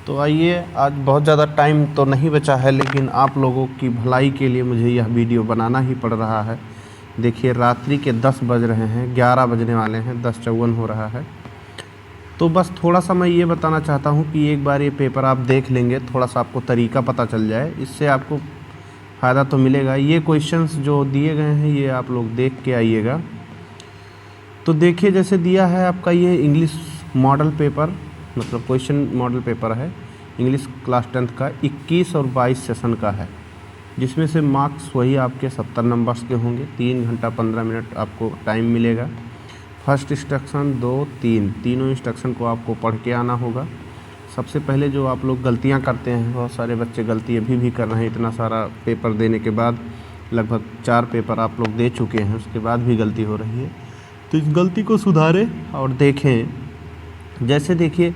तो आइए, आज बहुत ज़्यादा टाइम तो नहीं बचा है, लेकिन आप लोगों की भलाई के लिए मुझे यह वीडियो बनाना ही पड़ रहा है। देखिए, रात्रि के 10 बज रहे हैं, 11 बजने वाले हैं, 10:54 हो रहा है। तो बस थोड़ा सा मैं ये बताना चाहता हूँ कि एक बार ये पेपर आप देख लेंगे, थोड़ा सा आपको तरीका पता चल जाए, इससे आपको फ़ायदा तो मिलेगा। ये क्वेश्चंस जो दिए गए हैं ये आप लोग देख के आइएगा। तो देखिए, जैसे दिया है आपका ये इंग्लिश मॉडल पेपर, मतलब क्वेश्चन मॉडल पेपर है, इंग्लिश क्लास 10th का 21 और 22 सेशन का है, जिसमें से मार्क्स वही आपके 70 नंबर्स के होंगे। 3 घंटा 15 मिनट आपको टाइम मिलेगा। फर्स्ट इंस्ट्रक्शन 2, 3 तीनों इंस्ट्रक्शन को आपको पढ़ के आना होगा। सबसे पहले जो आप लोग गलतियां करते हैं, बहुत सारे बच्चे गलती अभी भी कर रहे हैं, इतना सारा पेपर देने के बाद, लगभग 4 पेपर आप लोग दे चुके हैं, उसके बाद भी गलती हो रही है। तो इस गलती को सुधारें और देखें। जैसे देखिए,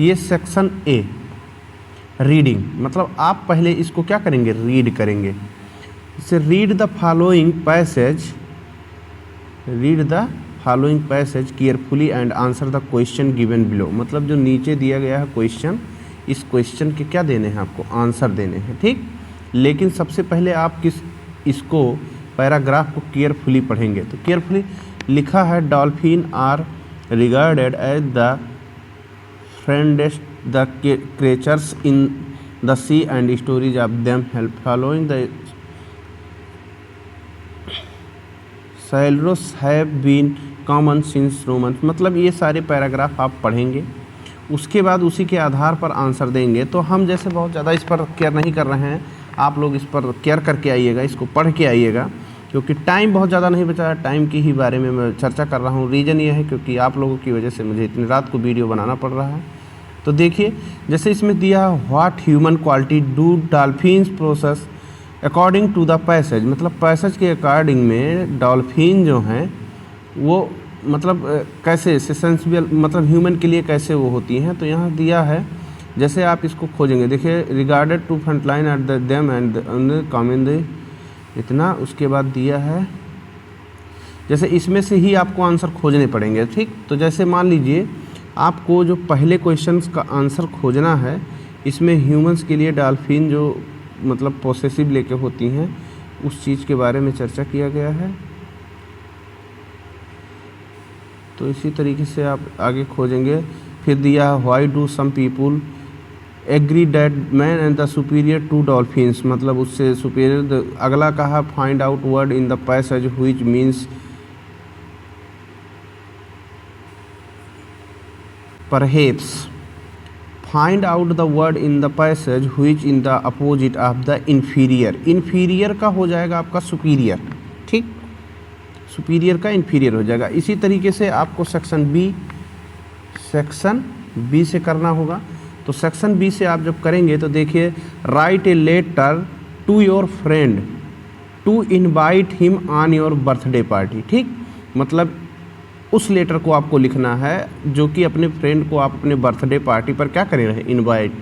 ये सेक्शन ए रीडिंग, मतलब आप पहले इसको क्या करेंगे, रीड करेंगे। इसे read the following passage carefully and answer the question given below. मतलब जो नीचे दिया गया है क्वेश्चन, इस क्वेश्चन के क्या देने हैं, आपको आंसर देने हैं, ठीक। लेकिन सबसे पहले आप इसको पैराग्राफ को केयरफुली पढ़ेंगे। तो केयरफुली लिखा है, dolphin are regarded as the friendliest the creatures in the sea and stories of them help following the sailors have been common since Roman. मतलब ये सारे पैराग्राफ आप पढ़ेंगे, उसके बाद उसी के आधार पर आंसर देंगे। तो हम जैसे बहुत ज़्यादा इस पर केयर नहीं कर रहे हैं, आप लोग इस पर केयर करके आइएगा, इसको पढ़ के आइएगा, क्योंकि टाइम बहुत ज़्यादा नहीं बचा है। टाइम की ही बारे में मैं चर्चा कर रहा हूँ। रीज़न ये है क्योंकि आप लोगों की वजह से मुझे इतनी रात को वीडियो बनाना पड़ रहा है। तो देखिए, जैसे इसमें दिया, what human quality do dolphins process according to the passage. मतलब पैसेज के अकॉर्डिंग में डॉल्फिन जो हैं वो मतलब कैसे सेंसिबल, मतलब ह्यूमन के लिए कैसे वो होती हैं। तो यहाँ दिया है, जैसे आप इसको खोजेंगे, देखिए, regarded to frontline at the them and common the इतना। उसके बाद दिया है, जैसे इसमें से ही आपको आंसर खोजने पड़ेंगे, ठीक। तो जैसे मान लीजिए आपको जो पहले क्वेश्चंस का आंसर खोजना है, इसमें ह्यूमंस के लिए डॉल्फिन जो मतलब पोसेसिव लेके होती हैं, उस चीज़ के बारे में चर्चा किया गया है। तो इसी तरीके से आप आगे खोजेंगे। फिर दिया है, why do some people agree that man and the superior to dolphins. मतलब उससे सुपीरियर। अगला कहा, find out word in the passage which means perhaps. Find out the word in the passage which in the opposite of the inferior. Inferior का हो जाएगा आपका superior, ठीक। Superior का इन्फीरियर हो जाएगा। इसी तरीके से आपको सेक्शन बी से करना होगा। तो सेक्शन बी से आप जब करेंगे तो देखिए, write a letter to your friend to invite him on your birthday party, ठीक। मतलब उस लेटर को आपको लिखना है जो कि अपने फ्रेंड को आप अपने बर्थडे पार्टी पर क्या करें रहे, इनवाइट।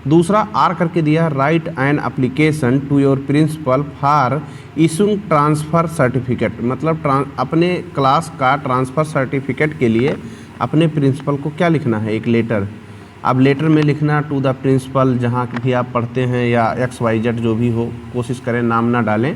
दूसरा आर करके दिया, write an application to your principal for issuing transfer certificate. मतलब अपने क्लास का ट्रांसफ़र सर्टिफिकेट के लिए अपने प्रिंसिपल को क्या लिखना है, एक लेटर। अब लेटर में लिखना टू द प्रिंसिपल, जहाँ भी आप पढ़ते हैं, या XYZ जो भी हो, कोशिश करें नाम ना डालें,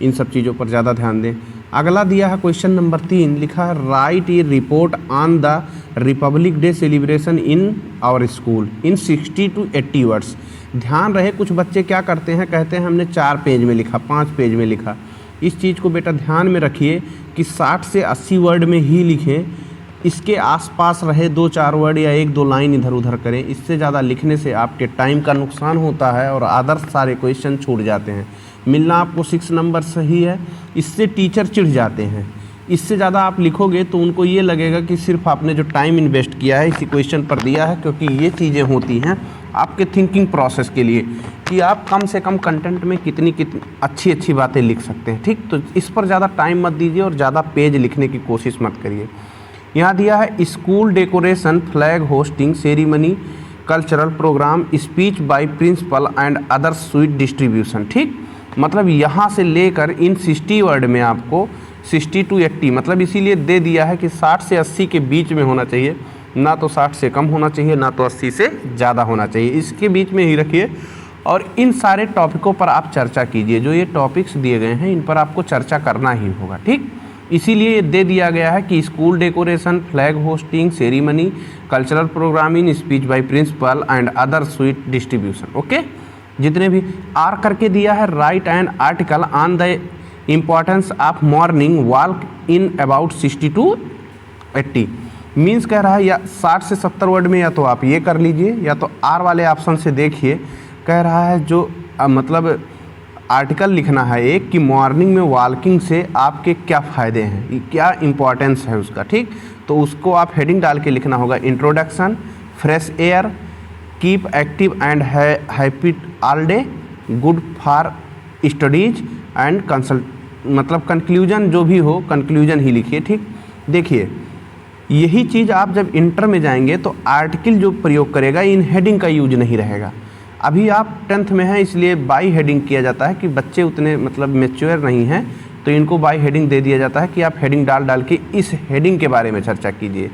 इन सब चीज़ों पर ज़्यादा ध्यान दें। अगला दिया है क्वेश्चन नंबर 3, लिखा है, write a report on the Republic Day celebration in our school in 60 to 80 words. ध्यान रहे, कुछ बच्चे क्या करते हैं, कहते हैं हमने 4 पेज में लिखा, 5 पेज में लिखा। इस चीज़ को बेटा ध्यान में रखिए कि 60 से 80 वर्ड में ही लिखें। इसके आसपास रहे 2-4 वर्ड या 1-2 लाइन इधर उधर करें। इससे ज़्यादा लिखने से आपके टाइम का नुकसान होता है और आदर्श सारे क्वेश्चन छूट जाते हैं। मिलना आपको 6 नंबर सही है, इससे टीचर चिढ़ जाते हैं। इससे ज़्यादा आप लिखोगे तो उनको ये लगेगा कि सिर्फ आपने जो टाइम इन्वेस्ट किया है इसी क्वेश्चन पर दिया है, क्योंकि ये चीज़ें होती हैं आपके थिंकिंग प्रोसेस के लिए कि आप कम से कम कंटेंट में कितनी अच्छी बातें लिख सकते हैं, ठीक। तो इस पर ज़्यादा टाइम मत दीजिए और ज़्यादा पेज लिखने की कोशिश मत करिए। यहाँ दिया है, school decoration, flag hosting ceremony, cultural program, speech by principal and other sweet distribution, ठीक। मतलब यहाँ से लेकर इन 60 वर्ड में आपको 60 to 80, मतलब इसीलिए दे दिया है कि 60 से 80 के बीच में होना चाहिए। ना तो 60 से कम होना चाहिए, ना तो 80 से ज़्यादा होना चाहिए, इसके बीच में ही रखिए। और इन सारे टॉपिकों पर आप चर्चा कीजिए, जो ये टॉपिक्स दिए गए हैं इन पर आपको चर्चा करना ही होगा, ठीक। इसीलिए ये दे दिया गया है कि school decoration, flag hosting, ceremony, cultural programming, speech by principal and other sweet distribution. Okay, जितने भी आर करके दिया है, write an article on the importance of morning walk in about 60 to 80। Means कह रहा है या 60 से 70 वर्ड में, या तो आप ये कर लीजिए या तो आर वाले ऑप्शन से देखिए। कह रहा है जो मतलब आर्टिकल लिखना है एक कि मॉर्निंग में वॉकिंग से आपके क्या फ़ायदे हैं, क्या इंपॉर्टेंस है उसका, ठीक। तो उसको आप हेडिंग डाल के लिखना होगा, introduction, fresh air, keep active and happy all day, good for studies and consult, मतलब कंक्लूजन जो भी हो कंक्लूजन ही लिखिए, ठीक। देखिए यही चीज़ आप जब इंटर में जाएंगे तो आर्टिकल जो प्रयोग करेगा इन हेडिंग का यूज नहीं रहेगा। अभी आप 10th में हैं इसलिए बाई हेडिंग किया जाता है कि बच्चे उतने मतलब मैच्योर नहीं हैं, तो इनको बाई हेडिंग दे दिया जाता है कि आप हेडिंग डाल के इस हेडिंग के बारे में चर्चा कीजिए।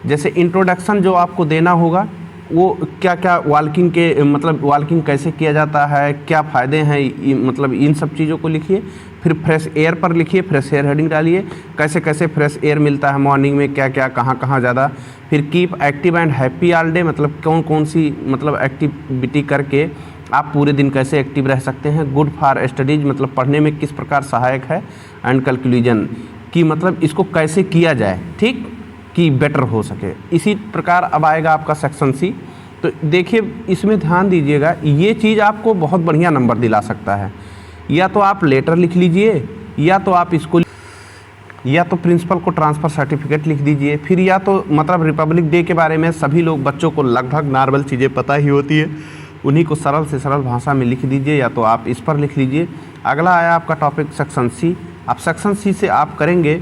जैसे इंट्रोडक्शन जो आपको देना होगा वो क्या क्या वॉकिंग के मतलब वॉकिंग कैसे किया जाता है, क्या फ़ायदे हैं, मतलब इन सब चीज़ों को लिखिए। फिर फ्रेश एयर पर लिखिए, फ्रेश एयर हेडिंग डालिए, कैसे कैसे फ्रेश एयर मिलता है मॉर्निंग में, क्या क्या कहाँ कहाँ ज़्यादा। फिर keep active and happy all day, मतलब कौन कौन सी मतलब एक्टिविटी करके आप पूरे दिन कैसे एक्टिव रह सकते हैं। गुड फॉर स्टडीज, मतलब पढ़ने में किस प्रकार सहायक है। एंड कंक्लूजन कि मतलब इसको कैसे किया जाए, ठीक, कि बेटर हो सके। इसी प्रकार अब आएगा आपका सेक्शन सी। तो देखिए इसमें ध्यान दीजिएगा, ये चीज़ आपको बहुत बढ़िया नंबर दिला सकता है। या तो आप लेटर लिख लीजिए, या तो आप इसको, या तो प्रिंसिपल को ट्रांसफ़र सर्टिफिकेट लिख दीजिए। फिर या तो मतलब रिपब्लिक डे के बारे में सभी लोग बच्चों को लगभग नॉर्मल चीज़ें पता ही होती है, उन्हीं को सरल से सरल भाषा में लिख दीजिए, या तो आप इस पर लिख लीजिए। अगला आया आपका टॉपिक सेक्शन सी। अब सेक्शन सी से आप करेंगे,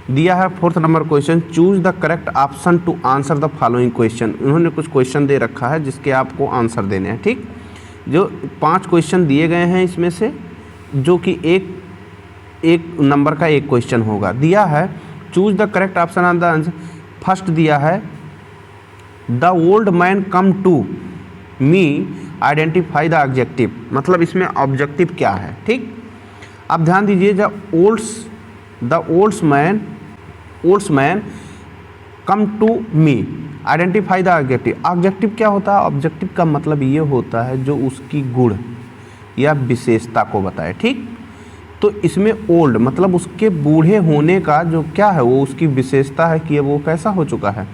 दिया है 4th number question, choose the correct option to answer the following question. उन्होंने कुछ क्वेश्चन दे रखा है जिसके आपको आंसर देने हैं, ठीक। जो 5 क्वेश्चन दिए गए हैं इसमें से, जो कि एक नंबर का एक क्वेश्चन होगा। दिया है choose the correct option on the answer. First दिया है the old man come to me identify the objective, मतलब इसमें ऑब्जेक्टिव क्या है, ठीक। अब ध्यान दीजिए, the olds man come to me identify the objective. Objective क्या होता है? ऑब्जेक्टिव का मतलब ये होता है जो उसकी गुण या विशेषता को बताए, ठीक। तो इसमें ओल्ड मतलब उसके बूढ़े होने का जो क्या है वो उसकी विशेषता है कि वो कैसा हो चुका है,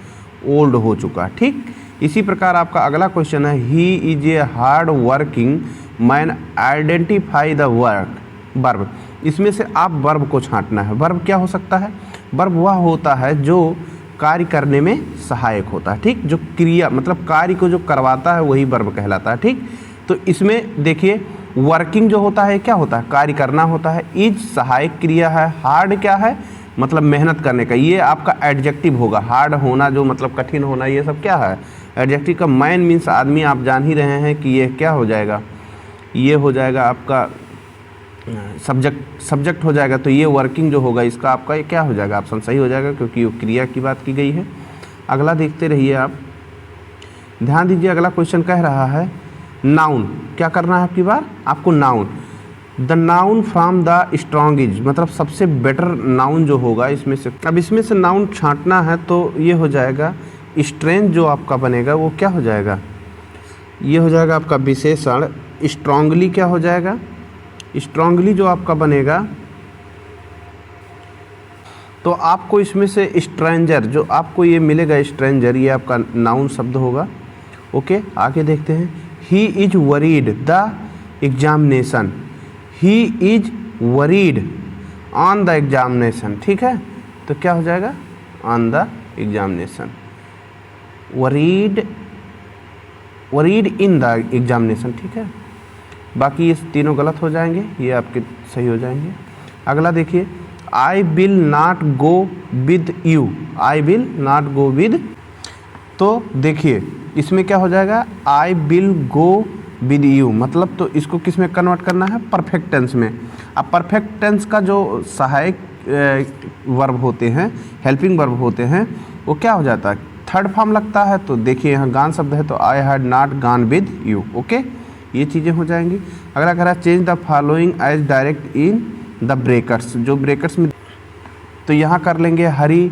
ओल्ड हो चुका है, ठीक। इसी प्रकार आपका अगला क्वेश्चन है he is a hard working man identify the verb. इसमें से आप वर्ब को छांटना है। वर्ब क्या हो सकता है? वर्ब वह होता है जो कार्य करने में सहायक होता है, ठीक। जो क्रिया मतलब कार्य को जो करवाता है वही वर्ब कहलाता है, ठीक। तो इसमें देखिए वर्किंग जो होता है क्या होता है? कार्य करना होता है। इज सहायक क्रिया है। हार्ड क्या है? मतलब मेहनत करने का, ये आपका एडजेक्टिव होगा। हार्ड होना जो मतलब कठिन होना, ये सब क्या है? एडजेक्टिव का। मैन मीन्स आदमी, आप जान ही रहे हैं कि ये क्या हो जाएगा, ये हो जाएगा आपका सब्जेक्ट हो जाएगा। तो ये वर्किंग जो होगा इसका आपका ये क्या हो जाएगा? ऑप्शन सही हो जाएगा क्योंकि वो क्रिया की बात की गई है। अगला देखते रहिए आप, ध्यान दीजिए। अगला क्वेश्चन कह रहा है नाउन। क्या करना है आपकी बार? आपको noun, the noun from the strong is, मतलब सबसे बेटर नाउन जो होगा इसमें से। अब इसमें से नाउन छांटना है तो ये हो जाएगा स्ट्रेंथ जो आपका बनेगा वो क्या हो जाएगा? ये हो जाएगा आपका विशेषण। स्ट्रांगली क्या हो जाएगा? स्ट्रांगली जो आपका बनेगा तो आपको इसमें से स्ट्रेंजर जो आपको ये मिलेगा, स्ट्रेंजर ये आपका नाउन शब्द होगा। ओके, आगे देखते हैं। He is worried the examination. He is worried on the examination, ठीक है। तो क्या हो जाएगा? On the examination. Worried in the examination, ठीक है। बाकी ये तीनों गलत हो जाएंगे, ये आपके सही हो जाएंगे। अगला देखिए, I will not go with you. I will not go with, तो देखिए इसमें क्या हो जाएगा? I will go with you, मतलब तो इसको किस में कन्वर्ट करना है? परफेक्ट टेंस में। अब परफेक्ट टेंस का जो सहायक वर्ब होते हैं, हेल्पिंग वर्ब होते हैं, वो क्या हो जाता है? थर्ड फॉर्म लगता है तो देखिए यहाँ गान शब्द है तो I had not gone with you. Okay, ये चीज़ें हो जाएंगी। अगला कह रहा है change the following as direct in the brackets, जो ब्रेकर्स में तो यहाँ कर लेंगे Hari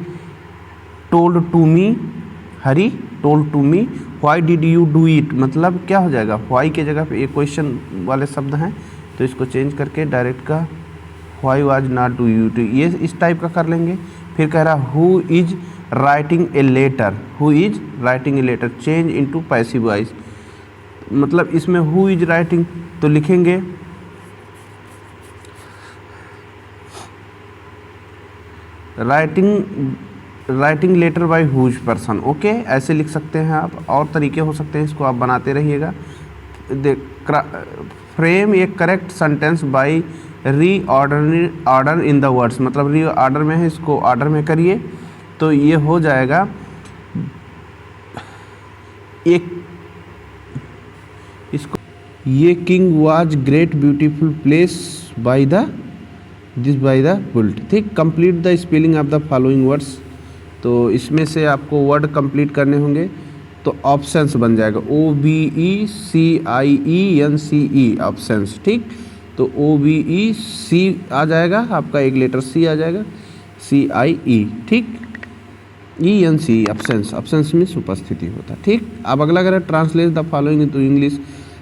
told to me, Hari told to me why did you do it, मतलब क्या हो जाएगा, व्हाई के जगह पे एक क्वेश्चन वाले शब्द हैं तो इसको चेंज करके डायरेक्ट का why was not do you to, ये इस टाइप का कर लेंगे। फिर कह रहा who is writing a letter, who is writing a letter change into passive voice, मतलब इसमें हु इज राइटिंग तो लिखेंगे writing letter by whose person. Okay, ऐसे लिख सकते हैं आप, और तरीके हो सकते हैं, इसको आप बनाते रहिएगा। Frame A correct sentence by order in the words, मतलब री ऑर्डर में है, इसको ऑर्डर में करिए तो ये हो जाएगा। एक इसको ये king was great beautiful place by the built. ठीक, complete the spelling of the following words, तो इसमें से आपको वर्ड कंप्लीट करने होंगे तो ऑप्शंस बन जाएगा OBECIENCE ऑप्शंस। ठीक, तो OBEC आ जाएगा आपका, एक लेटर C आ जाएगा, CIE। ठीक, ENCE ऑप्शंस, ऑप्शंस में उपस्थिति होता है। ठीक, अब अगला करें translate the following into English.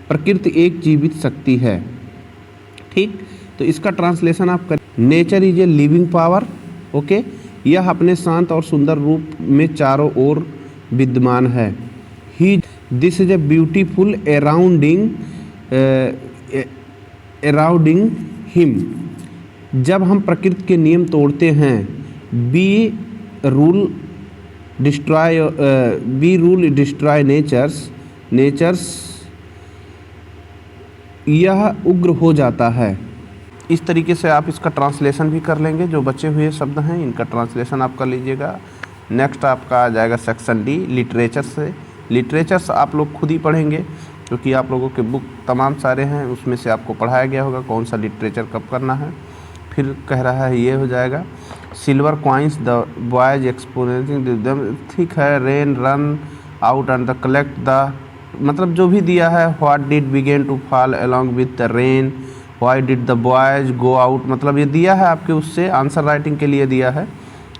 प्रकृति एक जीवित शक्ति है। ठीक, तो इसका ट्रांसलेशन आप करें nature is a living power. Okay, यह अपने शांत और सुंदर रूप में चारों ओर विद्यमान है। He this is a beautiful surrounding him. जब हम प्रकृति के नियम तोड़ते हैं बी रूल डिस्ट्रॉय नेचर्स यह उग्र हो जाता है। इस तरीके से आप इसका ट्रांसलेशन भी कर लेंगे। जो बचे हुए शब्द हैं इनका ट्रांसलेशन आप कर लीजिएगा। नेक्स्ट आपका आ जाएगा सेक्शन डी लिटरेचर से। लिटरेचर्स आप लोग खुद ही पढ़ेंगे क्योंकि आप लोगों के बुक तमाम सारे हैं, उसमें से आपको पढ़ाया गया होगा कौन सा लिटरेचर कब करना है। फिर कह रहा है ये हो जाएगा silver coins the boys experiencing. ठीक है, rain run out and the collect the, मतलब जो भी दिया है what did begin to fall along with the rain, why did the boys go out, मतलब ये दिया है आपके उससे आंसर राइटिंग के लिए दिया है।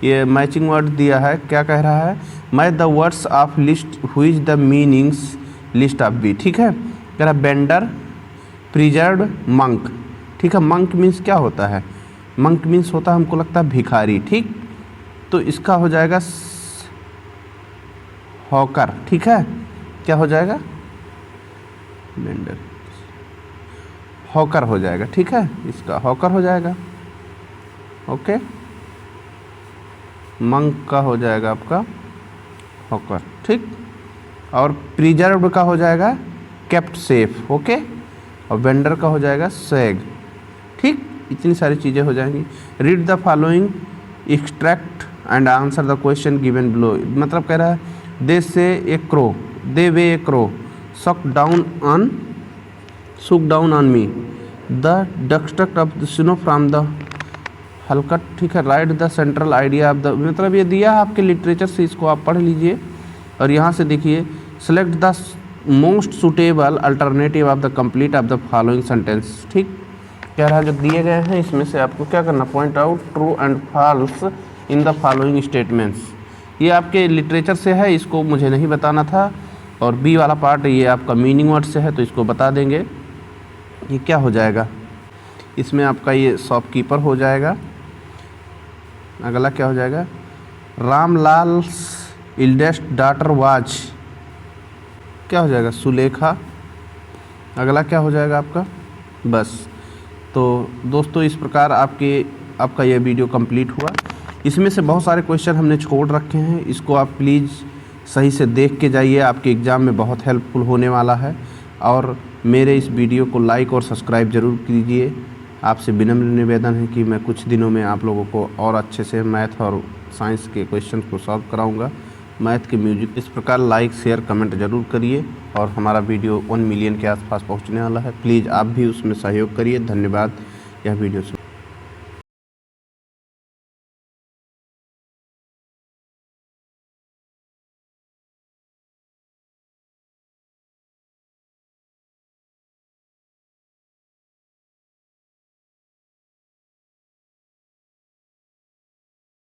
ये मैचिंग वर्ड दिया है। क्या कह रहा है match the words of list whose the meanings list of B. ठीक है, कह रहा बेंडर प्रिजर्व मंक। ठीक है, मंक मीन्स क्या होता है, मंक मीन्स होता है हमको लगता है भिखारी। ठीक, तो इसका हो जाएगा हॉकर। ठीक है, क्या हो जाएगा बेंडर हॉकर हो जाएगा। ठीक है, इसका हॉकर हो जाएगा। ओके, मंक का हो जाएगा आपका हॉकर। ठीक, और प्रिजर्व का हो जाएगा केप्ट सेफ। ओके, और वेंडर का हो जाएगा स्वैग। ठीक, इतनी सारी चीज़ें हो जाएंगी। Read the following extract and answer the question given below, मतलब कह रहा है they say a crow, they way a crow suck down on me the destruct of the snow from the हलकट। ठीक है, right the central idea of the, मतलब ये दिया है आपके लिटरेचर से, इसको आप पढ़ लीजिए। और यहाँ से देखिए select the most suitable alternative of the complete of the following sentence. ठीक, कह रहा है जो दिए गए हैं इसमें से आपको क्या करना, point out true and falls in the following statements. ये आपके लिटरेचर से है, इसको मुझे नहीं बताना था। और बी वाला पार्ट ये आपका मीनिंग वर्ड से है तो इसको बता देंगे। ये क्या हो जाएगा, इसमें आपका ये शॉपकीपर हो जाएगा। अगला क्या हो जाएगा, रामलाल इल्डेस्ट डॉटर वाज, क्या हो जाएगा सुलेखा। अगला क्या हो जाएगा आपका, बस। तो दोस्तों इस प्रकार आपका ये वीडियो कंप्लीट हुआ। इसमें से बहुत सारे क्वेश्चन हमने छोड़ रखे हैं, इसको आप प्लीज़ सही से देख के जाइए, आपके एग्ज़ाम में बहुत हेल्पफुल होने वाला है। और मेरे इस वीडियो को लाइक और सब्सक्राइब ज़रूर कीजिए। आपसे विनम्र निवेदन है कि मैं कुछ दिनों में आप लोगों को और अच्छे से मैथ और साइंस के क्वेश्चन को सॉल्व कराऊंगा, मैथ के म्यूजिक। इस प्रकार लाइक शेयर कमेंट ज़रूर करिए और हमारा वीडियो 1 मिलियन के आसपास पहुंचने वाला है। प्लीज़ आप भी उसमें सहयोग करिए। धन्यवाद यह वीडियो